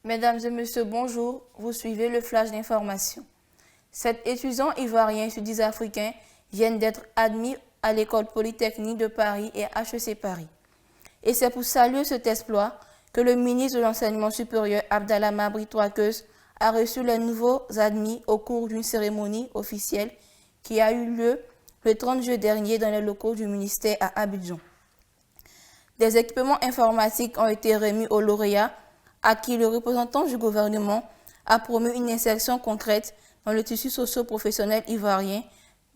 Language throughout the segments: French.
Mesdames et messieurs, bonjour. Vous suivez le flash d'information. 7 étudiants ivoiriens sud-africains viennent d'être admis à l'école polytechnique de Paris et à HEC Paris. Et c'est pour saluer cet exploit que le ministre de l'Enseignement supérieur, Abdallah Mabri Touakeus, a reçu les nouveaux admis au cours d'une cérémonie officielle qui a eu lieu le 30 juillet dernier dans les locaux du ministère à Abidjan. Des équipements informatiques ont été remis aux lauréats à qui le représentant du gouvernement a promu une insertion concrète dans le tissu socio-professionnel ivoirien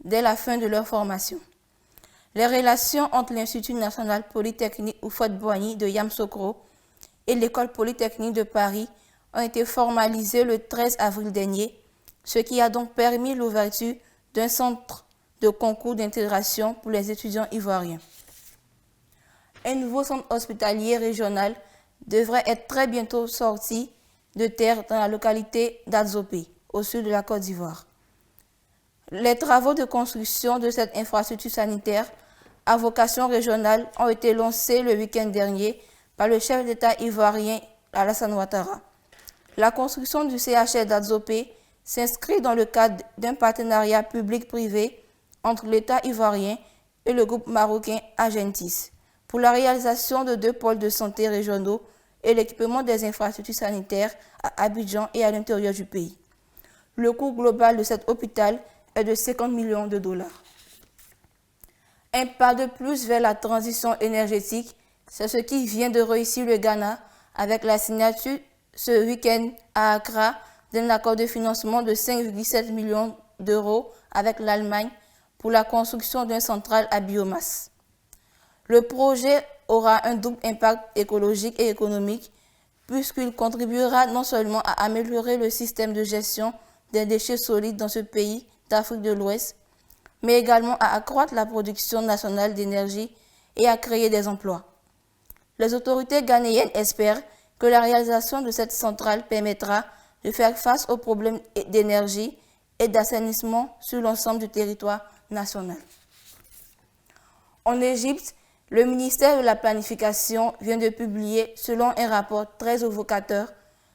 dès la fin de leur formation. Les relations entre l'Institut national polytechnique Houphouët-Boigny de Yamoussoukro et l'École polytechnique de Paris ont été formalisées le 13 avril dernier, ce qui a donc permis l'ouverture d'un centre de concours d'intégration pour les étudiants ivoiriens. Un nouveau centre hospitalier régional devrait être très bientôt sorti de terre dans la localité d'Adzopé, au sud de la Côte d'Ivoire. Les travaux de construction de cette infrastructure sanitaire à vocation régionale ont été lancés le week-end dernier par le chef d'État ivoirien Alassane Ouattara. La construction du CHR d'Adzopé s'inscrit dans le cadre d'un partenariat public-privé entre l'État ivoirien et le groupe marocain Agentis pour la réalisation de 2 pôles de santé régionaux et l'équipement des infrastructures sanitaires à Abidjan et à l'intérieur du pays. Le coût global de cet hôpital est de 50 millions de dollars. Un pas de plus vers la transition énergétique, c'est ce qui vient de réussir le Ghana avec la signature ce week-end à Accra d'un accord de financement de 5,7 millions d'euros avec l'Allemagne pour la construction d'une centrale à biomasse. Le projet aura un double impact écologique et économique puisqu'il contribuera non seulement à améliorer le système de gestion des déchets solides dans ce pays d'Afrique de l'Ouest, mais également à accroître la production nationale d'énergie et à créer des emplois. Les autorités ghanéennes espèrent que la réalisation de cette centrale permettra de faire face aux problèmes d'énergie et d'assainissement sur l'ensemble du territoire national. En Égypte, le ministère de la Planification vient de publier, selon un rapport très évocateur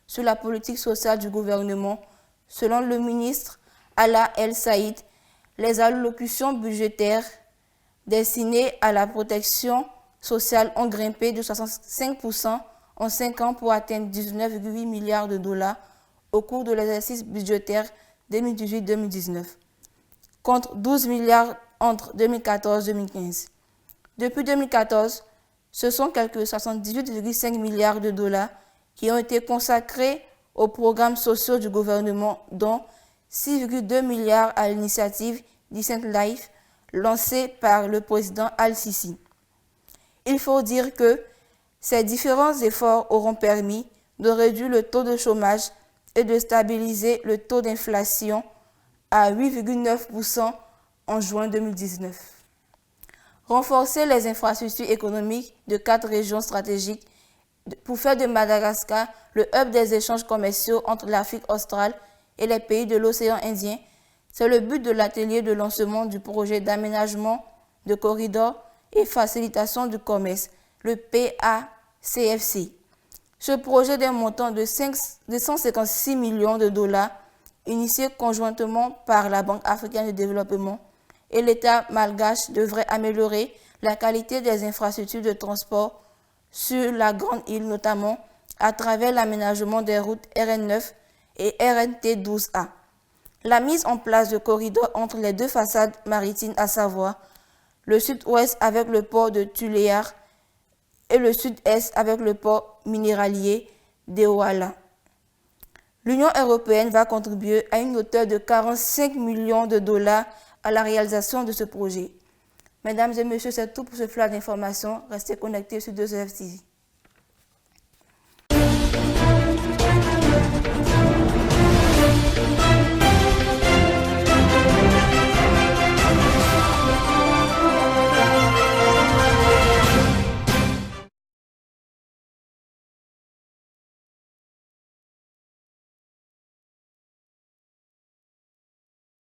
sur la politique sociale du gouvernement, selon le ministre Alaa El Saïd, les allocutions budgétaires destinées à la protection sociale ont grimpé de 65% en 5 ans pour atteindre 19,8 milliards de dollars au cours de l'exercice budgétaire 2018-2019, contre 12 milliards entre 2014 et 2015. Depuis 2014, ce sont quelques 78,5 milliards de dollars qui ont été consacrés aux programmes sociaux du gouvernement, dont 6,2 milliards à l'initiative Decent Life lancée par le président Al-Sisi. Il faut dire que ces différents efforts auront permis de réduire le taux de chômage et de stabiliser le taux d'inflation à 8,9% en juin 2019. Renforcer les infrastructures économiques de 4 régions stratégiques pour faire de Madagascar le hub des échanges commerciaux entre l'Afrique australe et les pays de l'océan Indien, c'est le but de l'atelier de lancement du projet d'aménagement de corridors et facilitation du commerce, le PACFC. Ce projet d'un montant de 156 millions de dollars, initié conjointement par la Banque africaine de développement et l'État malgache, devrait améliorer la qualité des infrastructures de transport sur la Grande Île, notamment à travers l'aménagement des routes RN9 et RNT 12A. La mise en place de corridors entre les 2 façades maritimes, à savoir le sud-ouest avec le port de Tuléar et le sud-est avec le port minéralier d'Eoala. L'Union européenne va contribuer à une hauteur de 45 millions de dollars à la réalisation de ce projet. Mesdames et messieurs, c'est tout pour ce flash d'information. Restez connectés sur 2FTV.